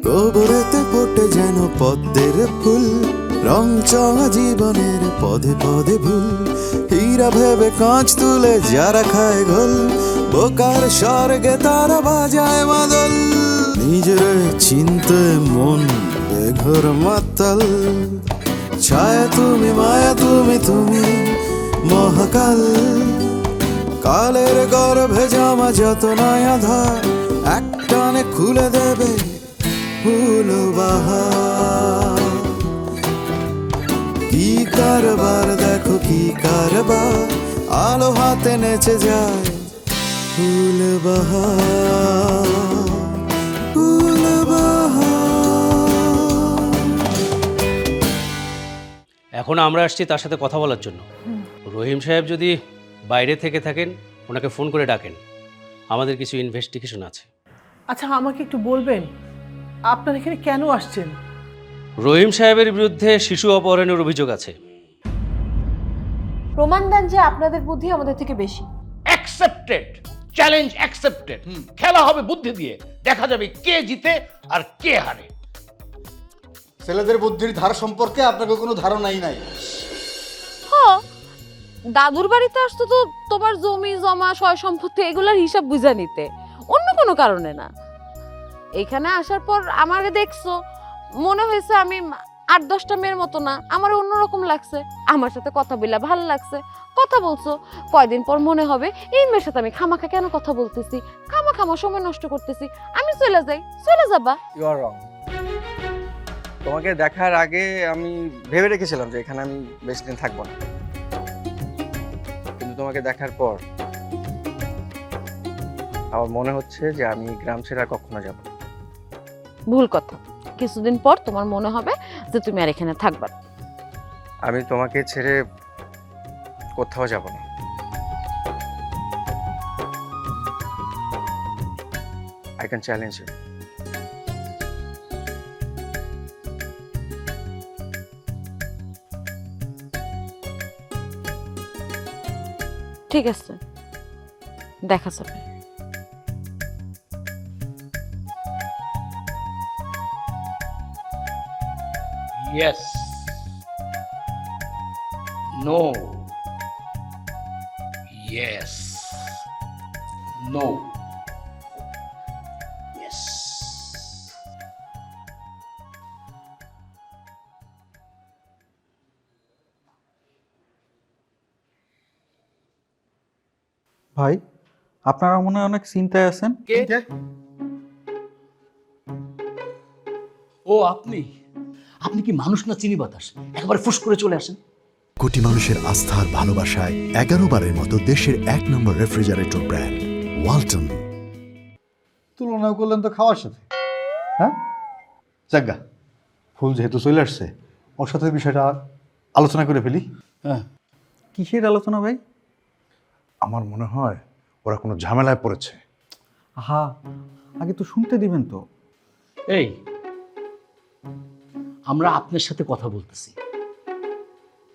গোবরেতে ফোটে যেন পদ্মের ফুল, রং চঙা জীবনের পদে পদে ভুল। হীরা ভেবে কাঁচ তুলে যারা খায় ঘোল, বোকার স্বর্গে তারা বাজায় মাদল। নিজের চিনতে মন বেঘর মাতাল, ছায়া তুমি মায়া তুমি তুমি মহাকাল। কালের গর্ভে জামা যত নয়া ধার, একটানে খুলে দেবে ফুল বাহার। কি কারবার দেখো কি কারবার, আলো হাতে নেচে যায় ফুল বাহার, ফুল বাহার। এখন আমরা আসছি তার সাথে কথা বলার জন্য। রহিম সাহেব যদি বাইরে থেকে থাকেন ওনাকে ফোন করে ডাকেন, আমাদের কিছু ইনভেস্টিগেশন আছে। আচ্ছা, আমাকে একটু বলবেন আপনারা এখানে কেন আসছেন? রহিম সাহেবের বিরুদ্ধে শিশু অপহরণের অভিযোগ আছে। প্রমাণ দেন যে আপনাদের বুদ্ধি আমাদের থেকে বেশি। Accepted, challenge accepted. খেলা হবে বুদ্ধি দিয়ে, দেখা যাবে কে জিতে আর কে হারে। ছেলেদের বুদ্ধির ধার সম্পর্কে আপনাকে কোনো ধারণাই নাই। দাদুর বাড়িতে আসতো তো তোমার জমি জমা সয় সম্পত্তি এগুলোর হিসাব বুঝা নিতে, অন্য কোনো কারণে না। এখানে আসার পর আমাকে দেখছো, মনে হয়েছে আমি 8-10টা মেয়ের মতো না, আমার অন্যরকম লাগছে। আমার সাথে কথা বললে ভালো লাগছে, কথা বলছো। কয়দিন পর মনে হবে এই মেয়ের সাথে আমি খামাখা কেন কথা বলতেছি, খামাখা সময় নষ্ট করতেছি, আমি চলে যাই। চলে যাবা? ইউ আর রং। তোমাকে দেখার আগে আমি ভেবে রেখেছিলাম যে এখানে আমি বেশি দিন থাকবো না, কিন্তু তোমাকে দেখার পর আমার মনে হচ্ছে যে আমি গ্রাম ছেড়ে আর কখনো যাব না। ভুল কথা, কিছুদিন পর তোমার মনে হবে যে তুমি আর এখানে থাকবা না। আমি তোমাকে ছেড়ে কোথাও যাব না। I can challenge you. ঠিক আছে, দেখা যাবে। Yes. No. Yes. No. Yes. ভাই, আপনারা মনে হয় অনেক চিন্তায় আছেন। কে? ও আপনি আপনি কি মানুষ না চিনি বাতাস? একবার ফুস করে চলে আসেন। কোটি মানুষের আস্থার ভালোবাসায় 11 বারের মতো দেশের 1 নম্বর রেফ্রিজারেটর ব্র্যান্ড ওয়ালটন। তুলনা করলেন তো খাওয়ার সাথে। হ্যাঁ, জাগা ফুল যেহেতু চলে আসছে, ওর সাথে বিষয়টা আলোচনা করে ফেলি। হ্যাঁ, কিসের আলোচনা ভাই? আমার মনে হয় ওরা কোনো ঝামেলায় পড়েছে। আহা, আগে তো শুনতে দিবেন তো। এই আমরা আপনার সাথে কথা বলতেছি,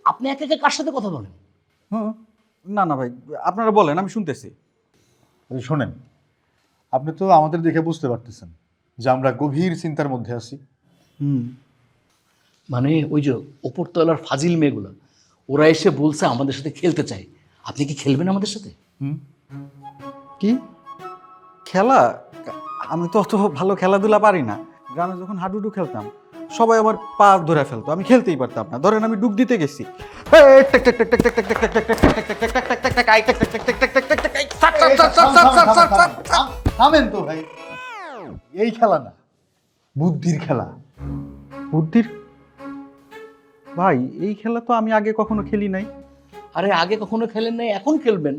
আপনি একে একে কার সাথে কথা বলেন? হ্যাঁ, না না ভাই, আপনারা বলেন, আমি শুনতেছি। শোনেন, আপনি তো আমাদের দেখে বুঝতে পারতেছেন যে আমরা গভীর চিন্তার মধ্যে আছি। মানে ওই যে ওপরতলার ফাজিল মেয়েগুলো, ওরা এসে বলছে আমাদের সাথে খেলতে চায়। আপনি কি খেলবেন আমাদের সাথে? কি খেলা? আমি তো অত ভালো খেলাধুলা পারি না। গ্রামে যখন হাডুডু খেলতাম সবাই আমার পা ধরে ফেলতো, আমি খেলতেই পারতাম না। ধরেন আমি ডুব দিতে গেছি, থামেন তো ভাই, এই খেলা না, বুদ্ধির খেলা। বুদ্ধির? ভাই, এই খেলা তো আমি আগে কখনো খেলি নাই। আরে আগে কখনো খেলেন নাই, এখন খেলবেন।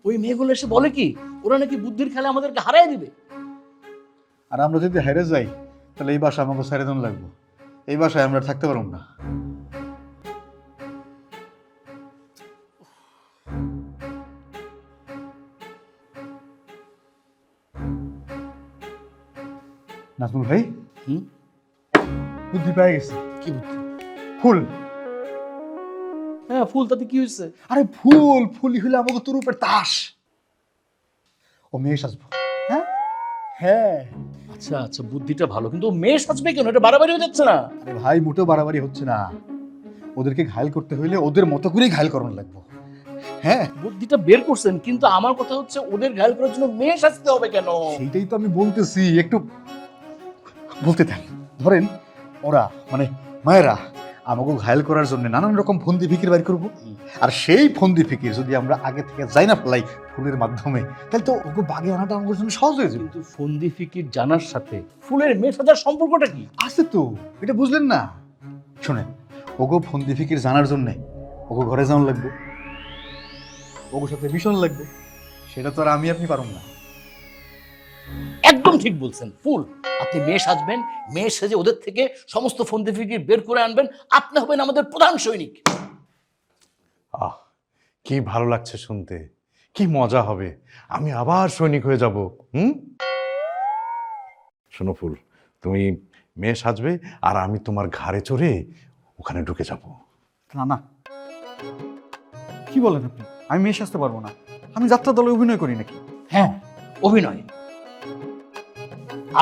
ওই মেয়েগুলো এসে বলে কি ওরা নাকি বুদ্ধির খেলা আমাদেরকে হারায় দিবে। আর আমরা যদি হেরে যাই তাহলে এই বাসায় আমাকে ছেড়ে দেন লাগবো। এই বাসায় আমরা থাকতে পারবো না। নাজমুল ভাই, বুদ্ধি পেয়ে গেছি। কি বুদ্ধি? ফুল। হ্যাঁ, ফুল, তাতে কি হয়েছে? আরে ফুলই হলে আমাকে তোর উপরে তাস। ও মেয়ে সাজবো, হ্যাঁ, হ্যাঁ। আচ্ছা আচ্ছা, বুদ্ধিটা ভালো, কিন্তু ও মেয়ে সাজবে কেন? এটা বাড়াবাড়ি হয়ে যাচ্ছে না? আরে ভাই, মোটেও বাড়াবাড়ি হচ্ছে না। ওদেরকে ঘায়ল করতে হইলে ওদের মতো করেই ঘায়ল করানো লাগবে। হ্যাঁ, বুদ্ধিটা বের করছেন, কিন্তু আমার কথা হচ্ছে ওদের ঘায়ল করার জন্য মেয়ে সাজতে হবে কেন? সেইটাই তো আমি বলতেছি, একটু বলতে থাক। ধরেন ওরা মানে মায়েরা আমাকে ঘায়ল করার জন্য নানান রকম ফন্দি ফিকির বাইর করবো, আর সেই ফন্দি ফিকির যদি আমরা আগে থেকে যাই না ফেলাই ফুলের মাধ্যমে, তাহলে তো ওকে বাগে আনাটা আমাদের জন্য সহজ হয়ে যাবে। কিন্তু ফন্দি ফিকির জানার সাথে ফুলের মেয়ে সাজার সম্পর্কটা কি? আছে তো, এটা বুঝলেন না? শোনেন, ওগো ফন্দি ফিকির জানার জন্যে ওগো ঘরে যাওয়ান লাগবে, ওগোর সাথে মিশন লাগবে। সেটা তো আর আমি আপনি পারুম না। একদম ঠিক বলছেন ফুল, আপনি মেয়ে সাজবেন, মেয়ে সেজে ওদের থেকে সমস্ত ফন্দি ফিকির বের করে আনবেন, আপনি হবেন আমাদের প্রধান সৈনিক। আহ, কি ভালো লাগছে শুনতে, কি মজা হবে, আমি আবার সৈনিক হয়ে যাব। শোনো ফুল, তুমি মেয়ে সাজবে আর আমি তোমার ঘাড়ে চড়ে ওখানে ঢুকে যাব। না না, কি বলেন আপনি? আমি মেয়ে সাজতে পারবো না। আমি যাত্রা দলে অভিনয় করি নাকি? হ্যাঁ, অভিনয়।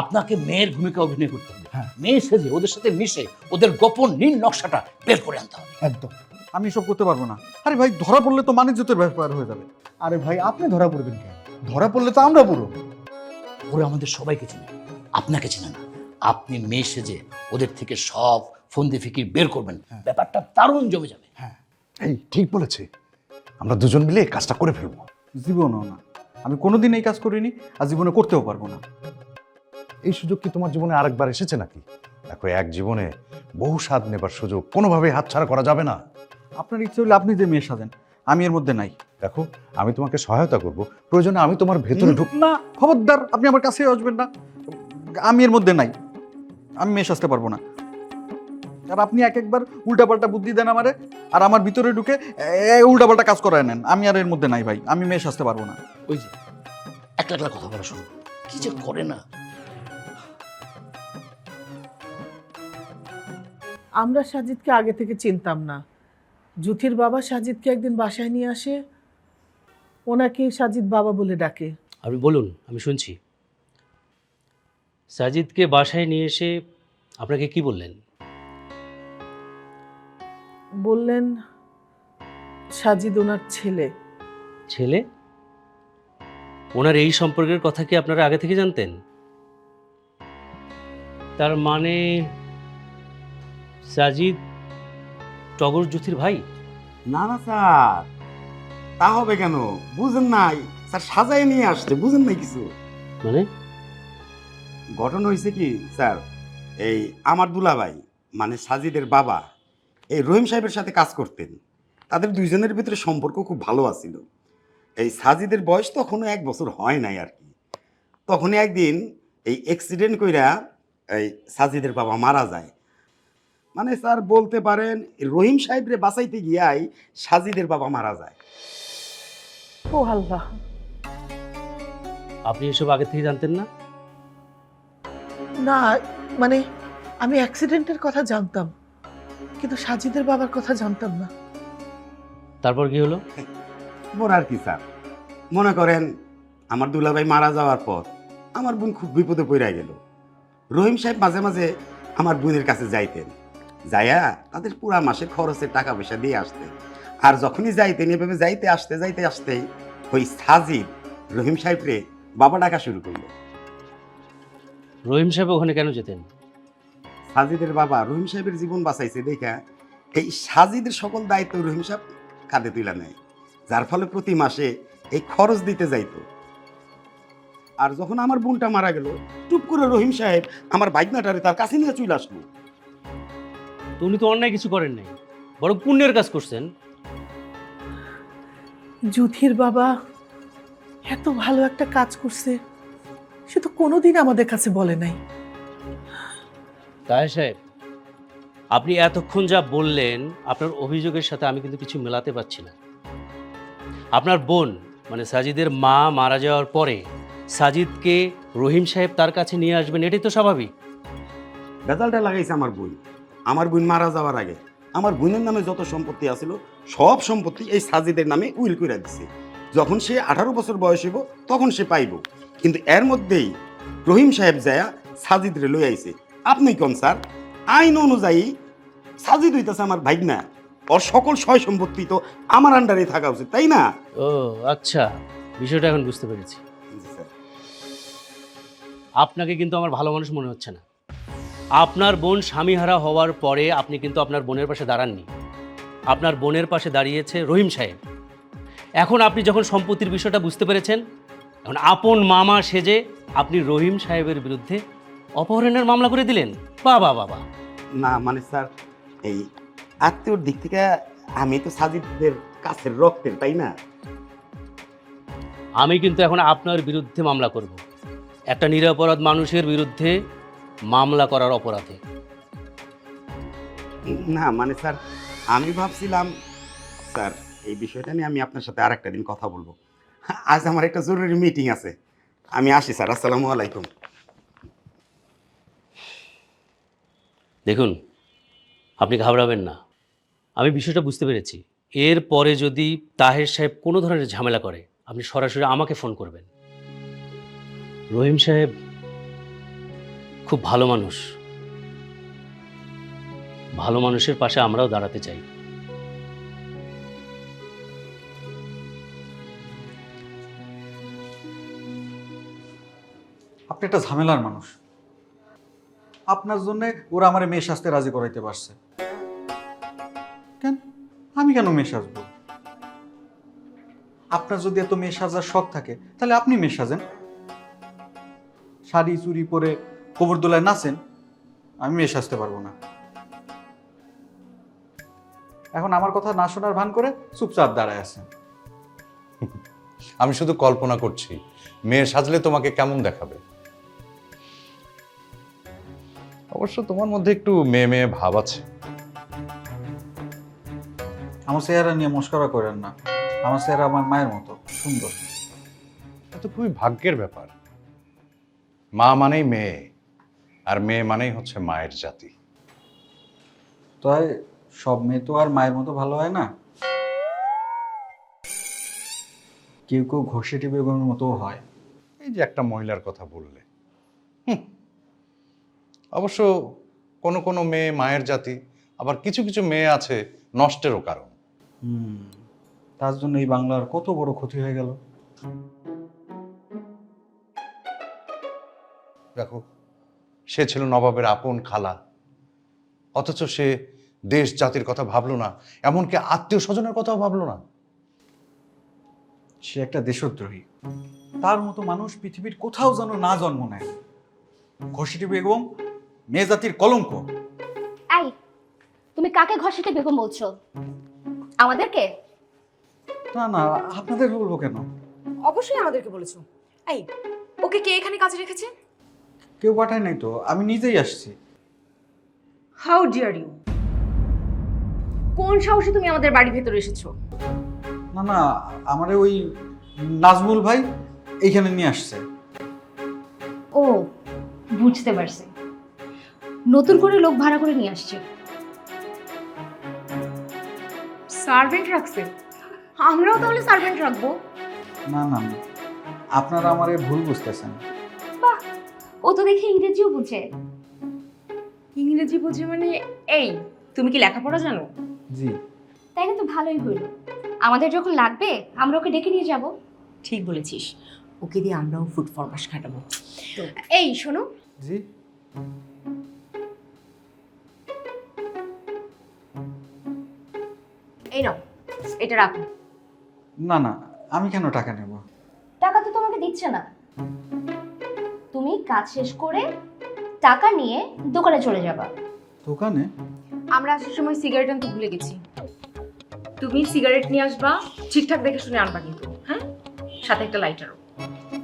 আপনাকে মেয়ের ভূমিকা অভিনয় করতে হবে। হ্যাঁ। মেয়ে সেজে ওদের সাথে মিশে ওদের গোপন নীল নকশাটা বের করে আনতে হবে। একদম। আমি এসব করতে পারবো না। আরে ভাই, ধরা পড়লে তো মানিজ্যতের ব্যাপার হয়ে যাবে। আরে ভাই, আপনি ধরা পড়বেন কেন? ধরা পড়লে তো আমরা পুরো। ওরা আমাদের সবাইকে চেনে, আপনাকে চেনে না। আপনি মেয়ে সেজে ওদের থেকে সব ফন্দি ফিকির বের করবেন, ব্যাপারটা দারুণ জমে যাবে। এই ঠিক বলেছে, আমরা দুজন মিলে এই কাজটা করে ফেলবো। জীবনও না, আমি কোনোদিন এই কাজ করিনি, আর জীবনে করতেও পারবো না। এই সুযোগ কি তোমার জীবনে আরেকবার এসেছে নাকি? দেখো, এক জীবনে বহু স্বাদ নেবার সুযোগ কোনোভাবেই হাতছাড়া করা যাবে না। আপনার ইচ্ছে হলে আপনি যে মেয়ে সাজেন, আমি এর মধ্যে নাই। দেখো, আমি তোমাকে সহায়তা করব, প্রয়োজনে আমি তোমার ভেতরে ঢুক। না, খবরদার, আপনি আমার কাছে আসবেন না। আমি এর মধ্যে নাই, আমি মেয়ে সাজতে পারবো না। আর আপনি এক একবার উল্টাপাল্টা বুদ্ধি দেন আমারে, আর আমার ভিতরে ঢুকে উল্টাপাল্টা কাজ করায় নেন। আমি আর এর মধ্যে নাই ভাই, আমি মেয়ে সাজতে পারবো না। ওই যে একলা একলা কথা বলা শুরু, কি যে করে না। আমরা সাজিদকে আগে থেকে চিনতাম না। জুথির বাবা সাজিদকে একদিন বাসায় নিয়ে আসে, ওনাকে সাজিদ বাবা বলে ডাকে। আপনি বলুন, আমি শুনছি। সাজিদকে বাসায় নিয়ে এসে আপনাকে কি বললেন? বললেন সাজিদ ওনার ছেলে। ছেলে? ওনার এই সম্পর্কের কথা কি আপনারা আগে থেকে জানতেন? তার মানে সাজিদ টগর জুথির ভাই? না না স্যার, তা হবে কেন? বুঝেন নাই স্যার, সাজায় নিয়ে আসছে, বুঝেন নাই কিছু। মানে ঘটনা হয়েছে কি স্যার, এই আমার দুলাভাই মানে সাজিদের বাবা এই রহিম সাহেবের সাথে কাজ করতেন। তাদের দুইজনের ভিতরে সম্পর্ক খুব ভালো আছিল। এই সাজিদের বয়স তখনও 1 বছর হয় নাই আর কি। তখনই একদিন এই অ্যাক্সিডেন্ট কইরা এই সাজিদের বাবা মারা যায়। মানে স্যার বলতে পারেন রহিম সাহেবরে বাঁচাইতে গিয়াই সাজিদের বাবা মারা যায়। ও আল্লাহ! আপনি এসব আগে থেকে জানতেন না? না, মানে আমি অ্যাক্সিডেন্টের কথা জানতাম, কিন্তু সাজিদের বাবার কথা জানতাম না। তারপর কি হলো? মোর আর কি স্যার, মনে করেন আমার দুলাভাই মারা যাওয়ার পর আমার বোন খুব বিপদে পড়ে গেল। রহিম সাহেব মাঝে মাঝে আমার বোনের কাছে যাইতেন, যাইয়া তাদের পুরা মাসের খরচের টাকা পয়সা দিয়ে আসতেন। আর যখনই যাইতেন এভাবে যাইতে আসতেই ওই সাজিদ রহিম সাহেবরে বাবা ডাকা শুরু করলো। রহিম সাহেব ওখানে কেন যেতেন? সাজিদের বাবা রহিম সাহেবের জীবন বাঁচাইছে দেখা এই সাজিদের সকল দায়িত্ব রহিম সাহেব কাঁধে তুলে নেয়, যার ফলে প্রতি মাসে এই খরচ দিতে যাইতো। আর যখন আমার বোনটা মারা গেল, টুপ করে রহিম সাহেব আমার ভাগনাটারে তার কাছে নিয়ে চলে আসলো। তো উনি তো অন্যায় কিছু করেন নাই, বড় পুণ্যের কাজ করছেন। জুথির বাবা এত ভালো একটা কাজ করছে, সে তো কোনোদিন আমাদের কাছে বলে নাই। তাই সাহেব, আপনি এতক্ষণ যা বললেন আপনার অভিযোগের সাথে আমি কিন্তু কিছু মেলাতে পারছি না। আপনার বোন মানে সাজিদের মা মারা যাওয়ার পরে সাজিদকে রহিম সাহেব তার কাছে নিয়ে আসবেন, এটাই তো স্বাভাবিক। বেজালটা লাগাইছে আমার বোন। আমার বোন মারা যাওয়ার আগে আমার বোনের নামে যত সম্পত্তি আছিল সব সম্পত্তি এই সাজিদের নামে উইল করে দিছে। যখন সে 18 বছর বয়স হইব তখন সে পাইব, কিন্তু এর মধ্যেই রহিম সাহেব যায়া সাজিদ রে লই আইছে। আপনি কোন স্যার? আইন অনুযায়ী সাজিদ হইতাছে আমার ভাগনা, ওর সকল সয় সম্পত্তি তো আমার আন্ডারে থাকা উচিত, তাই না? ও আচ্ছা, বিষয়টা এখন বুঝতে পেরেছি। জি স্যার। আপনাকে কিন্তু আমার ভালো মানুষ মনে হচ্ছে না। আপনার বোন স্বামীহারা হওয়ার পরে আপনি কিন্তু আপনার বোনের পাশে দাঁড়াননি, আপনার বোনের পাশে দাঁড়িয়েছে রহিম সাহেব। এখন আপনি যখন সম্পত্তির বিষয়টা বুঝতে পেরেছেন, এখন আপন মামা সেজে আপনি রহিম সাহেবের বিরুদ্ধে অপহরণের মামলা করে দিলেন। বাবা বাবা, না মানে স্যার, এই আত্মীয়র দিক থেকে আমি তো সাজিদের কাছের রক্তের, তাই না? আমি কিন্তু এখন আপনার বিরুদ্ধে মামলা করব, একটা নিরপরাধ মানুষের বিরুদ্ধে মামলা করার অপরাধে। না মানে স্যার, আমি ভাবছিলাম স্যার এই বিষয়টা নিয়ে আমি আপনার সাথে আরেকটা দিন কথা বলবো। আজ আমার একটা জরুরি মিটিং আছে, আমি আসি স্যার। আসসালামু আলাইকুম। দেখুন, আপনি ঘাবড়াবেন না, আমি বিষয়টা বুঝতে পেরেছি। এরপরে যদি তাহের সাহেব কোনো ধরনের ঝামেলা করে, আপনি সরাসরি আমাকে ফোন করবেন। রহিম সাহেব খুব ভালো মানুষ, ভালো মানুষের পাশে আমরাও দাঁড়াতে চাই। আপনি একটা ঝামেলার মানুষ। আপনার জন্য ওরা আমার মেয়ে সাজতে রাজি করাইতে পারছে। কেন আমি কেন মেয়ে সাজবো? আপনার যদি এত মেয়ে সাজার শখ থাকে তাহলে আপনি মেয়ে সাজেন, শাড়ি চুড়ি পরে কবর দোলায় নাচেন। আমি মেয়ে সাজতে পারবো না। এখন আমার কথা না শোনার ভান করে চুপচাপ দাঁড়ায় আছেন। আমি শুধু কল্পনা করছি মেয়ে সাজলে তোমাকে কেমন দেখাবে। অবশ্য তোমার মধ্যে একটু মেয়ে মেয়ে ভাব আছে। আমার চেহারা নিয়ে মস্করা করেন না। আমার চেহারা আমার মায়ের মতো সুন্দর। এটা খুবই ভাগ্যের ব্যাপার। মা মানেই মেয়ে, আর মেয়ে মানেই হচ্ছে মায়ের জাতি। তাই সব মেয়ে তো আর মায়ের মতো ভালো হয় না। কেউ কেউ ঘষেটি বেগমের মতো হয়। এই যে একটা মহিলার কথা বললে, অবশ্য কোনো কোনো মেয়ে মায়ের জাতি, আবার কিছু কিছু মেয়ে আছে নষ্টেরও কারণ। তার জন্য এই বাংলার কত বড় ক্ষতি হয়ে গেল। দেখো, সে ছিল নবাবের আপন খালা, অথচ সে দেশ জাতির কথা ভাবলো না, এমনকি আত্মীয় স্বজনের কথাও ভাবলো না। সে একটা দেশদ্রোহী। তার মতো মানুষ পৃথিবীর কোথাও যেন না জন্ম নেয়। ঘষেটি বেগম মেয়ে জাতির কলঙ্ক। এই, তুমি কাকে ঘষেটে বেগম বলছো? আমাদেরকে? না না, আপনাদের বলবো কেন? অবশ্যই আমাদেরকে বলেছো। এই, ওকে কে এখানে কাজে রেখেছে? কেউ পাঠায় নাই তো, আমি নিজেই আসছি। How dare you! কোন সাহসে তুমি আমাদের বাড়ির ভেতরে এসেছো? না না, আমারে ওই নাজমুল ভাই এইখানে নিয়ে আসছে। ও, বুঝতে পারছি, নতুন করে লোক ভাড়া করে নিয়ে আসছে। সার্ভেন্ট রাখছে? আমরাও তাহলে সার্ভেন্ট রাখবো? না না, আপনারা আমারে ভুল বুঝতেছেন। বাহ, ও তো দেখে ইংরেজিও বুঝে। ইংরেজি বুঝে মানে? এই, তুমি কি লেখাপড়া জানো? জি। তাই না, তো ভালোই হইল। আমাদের যখন লাগবে আমরা ওকে ডেকে নিয়ে যাব। ঠিক বলেছিস, ওকে দিয়ে আমরাও ফুড ফরমাস খাটাবো। এই শোনো। জি। এই নাও, এটা রাখো। না না, আমি কেন টাকা নেব? টাকা তো তোমাকে দিচ্ছে না। তুমি কাজ শেষ করে টাকা নিয়ে দোকানে চলে যাবা। দোকানে? আমরা আসার সময় সিগারেট আনতে ভুলে গেছি। তুমি সিগারেট নিয়ে আসবা, ঠিকঠাক দেখে শুনে আনবা কিন্তু, হ্যাঁ? সাথে একটা লাইটারও।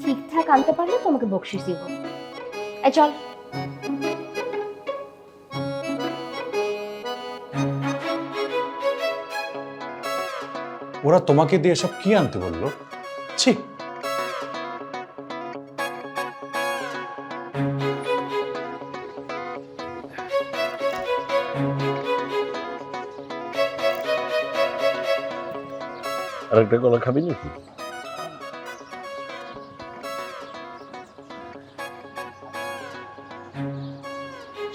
ঠিকঠাক আনতে পারলে তোমাকে বকশিশ দিব। এই চল। ওরা তোমাকে দিয়ে সব কি আনতে বললো? ছি। আরেকটা কলা খাবি নাকি?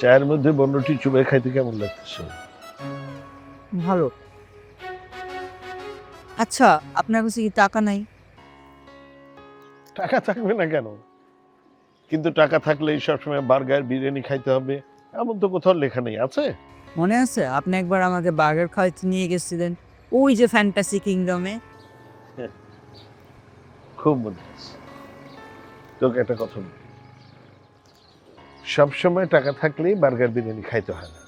চায়ের মধ্যে বন্যটি চুবে খাইতে কেমন লাগতেছে? ভালো। আচ্ছা, আপনার কাছে কি টাকা নাই? টাকা থাকবে না কেন? কিন্তু টাকা থাকলেই সবসময় বার্গার বিরিয়ানি খাইতে হবে এমন তো কোথাও লেখা নেই, আছে? মনে আছে আপনি একবার আমাকে বার্গার খাইতে নিয়ে গেছিলেন ওই যে ফ্যান্টাসি কিংডমে? খুব মনে আছে। তোকে একটা কথা বলি, সবসময় টাকা থাকলেই বার্গার বিরিয়ানি খাইতে হয় না,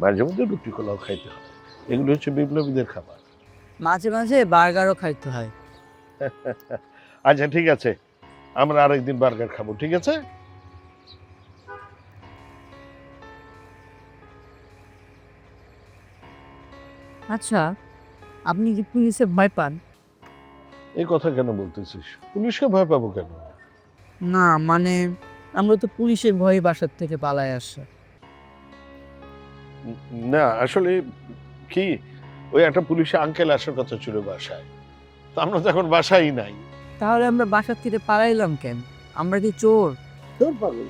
মাঝে মধ্যে রুটি কলাও খাইতে হয়। এগুলো হচ্ছে বিপ্লবীদের খাবার। মাঝে মাঝে বার্গারও খাইতে হয়। আচ্ছা ঠিক আছে, আমরা আরেকদিন বার্গার খাবো, ঠিক আছে? আচ্ছা, আপনি কি পুলিশে ভয় পান? এই কথা কেন বলতেছিস? পুলিশকে ভয় পাবো কেন? না মানে আমরা তো পুলিশের ভয়ে বাসার থেকে পালায় আসছে। না আসলে কি, ওই একটা পুলিশে আঙ্কেল আসার কথা ছিল বাসায়, তো আমরা তো এখন বাসায় নাই। তাহলে আমরা বাসার থেকে পালাইলাম কেন? আমরা কি চোর? তোর পাগল,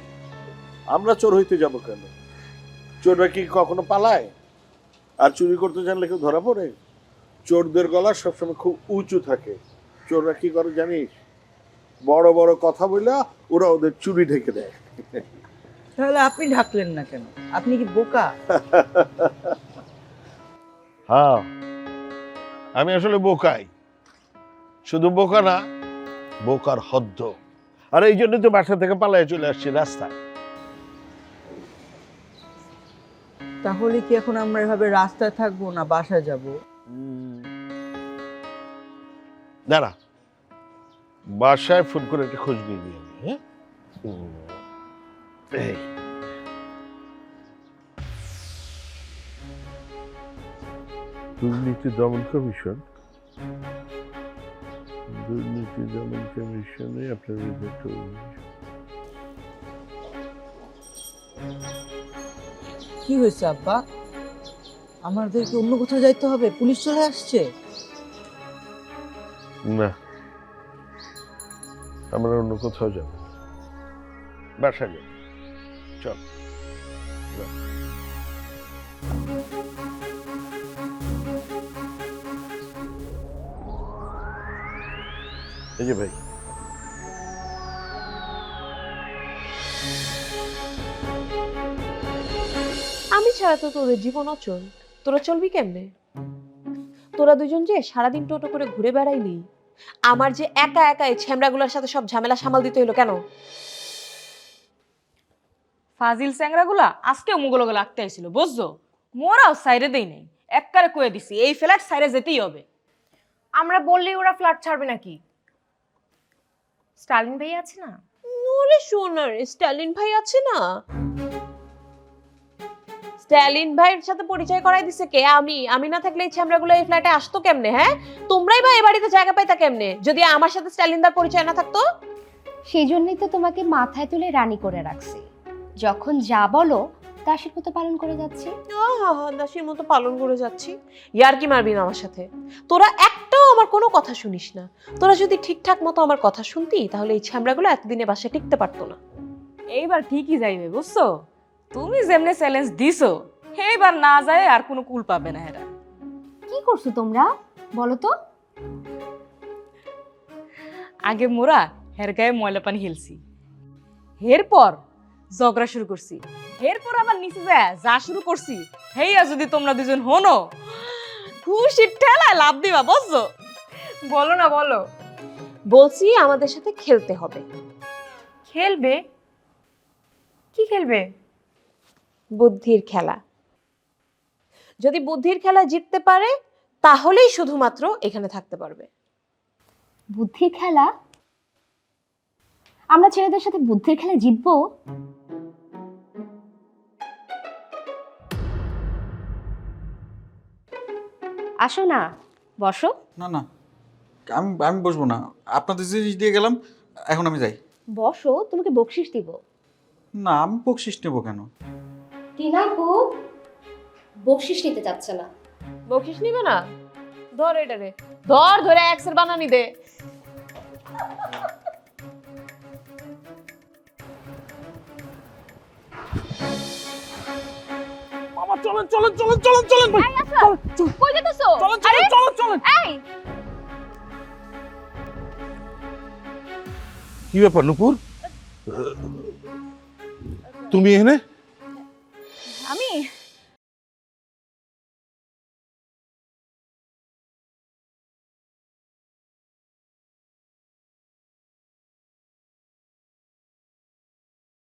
আমরা চোর হইতে যাব কেন? চোররা কি কখনো পালায়? আর চুরি করতে জানলে কেউ ধরা পড়ে? চোরদের গলা সবসময় খুব উঁচু থাকে। চোররা কি করে জানিস? বড় বড় কথা বইলা ওরা ওদের চুরি ঢেকে দেয়। তাহলে আপনি ঢাকলেন না কেন? আপনি কি বোকা? হ্যাঁ, আমি আসলে বোকাই। শুধু বোকা না, বোকার হদ্দ। আর এই জন্য তো বাসা থেকে পালায় চলে আসছি রাস্তায়। তাহলে কি এখন আমরা এভাবে রাস্তায় থাকবো না বাসায় যাব? দাঁড়া, বাসায় ফোন করে একটা খোঁজ নিয়ে নিই আমি। হ্যাঁ, এই দুর্নীতি দমন কমিশন, দুর্নীতি দমন কমিশনে আপনার রিপোর্ট। কি হয়েছে আব্বা? আমাদেরকে অন্য কোথাও যাইতে হবে? পুলিশ চলে আসছে? না, আমরা অন্য কোথাও যাব, বাসায় যাব। চল। এই যে ভাই, আমি ছাড়া তো তোদের জীবন অচল, তোরা চলবি কেমনে? তোরা দুজন যে সারাদিন টোটো করে ঘুরে বেড়াইলি, আমার যে একা একা এই ছ্যামড়াগুলোর সাথে সব ঝামেলা সামাল দিতে হলো কেন? ফাজিল স্যাংরাগুলা আজকে মুগলকে লাগতে আইছিল, বুঝছো? মোরাও সাইরে দেই নাই, একবারে কয়ে দিছি এই ফ্ল্যাট সাইরে যেতেই হবে। আমরা বললেই ওরা ফ্ল্যাট ছাড়বে নাকি? স্টালিন ভাই আছে না? ওরে সোনার, স্টালিন ভাই আছে না? স্টালিন ভাইয়ের সাথে পরিচয় করাই দিছে কে? আমি না থাকলে এই ছ্যামড়াগুলো এই ফ্ল্যাটে আসতো কেমনে? হ্যাঁ, তোমরাই বা এই বাড়িতে জায়গা পাইতা কেমনে যদি আমার সাথে স্টালিনদার পরিচয় না থাকতো? সেই জন্যই তো তোমাকে মাথায় তুলে রানী করে রাখছি। যখন যা বলো দাসীর মতো পালন করে যাচ্ছি। দাসীর মতো পালন করে যাচ্ছি? ইয়ার কি মারবি না আমার সাথে? তোরা একটাও আমার কোনো কথা শুনিস না। তোরা যদি ঠিকঠাক মতো আমার কথা শুনতি তাহলে এই ছ্যামড়াগুলো এতদিনে বাসায় টিকতে পারতো না। এইবার ঠিকই যাইবে, বুঝছো? তুমি যেমনে চ্যালেঞ্জ দিছো, এইবার না যায় আর কোনো কুল পাবে না এরা। কি করছো তোমরা বলো তো? আগে মোরা হের গায়ে ময়লা পানি হেলছি, এরপর ঝগড়া শুরু করছি, এরপর আবার নিচে যায় যা শুরু করছি, হেইয়া যদি তোমরা দুজন হনো খুশির ঠেলায় লাভ দিবা, বুঝছো? বলো না বলো। বলছি আমাদের সাথে খেলতে হবে। খেলবে? কি খেলবে? বুদ্ধির খেলা। যদি বুদ্ধির খেলা জিততে পারে তাহলেই শুধুমাত্র এখানে থাকতে পারবে। বুদ্ধির খেলা? আমরা ছেলেদের সাথে বুদ্ধির খেলা জিতবো? আসো না, বসো। না না, আমি আমি বসবো না। আপনাদের জিনিস দিয়ে গেলাম, এখন আমি যাই। বসো, তোমাকে বকশিস দিব। না, আমি বকশিস নেবো কেন? টিনাপু বকশিস নিতে চাচ্ছে না। বকশিস নিবে না? ধর এটা রে, ধরে এক্সের বানানি দে। চলেন চলেন চলেন চলেন চলেন ভাই এই আসাদ, কই যেতেছো? চলেন আরে, চলেন চলেন চলেন এই কি ব্যাপার নুপুর তুমি এখানে? আমি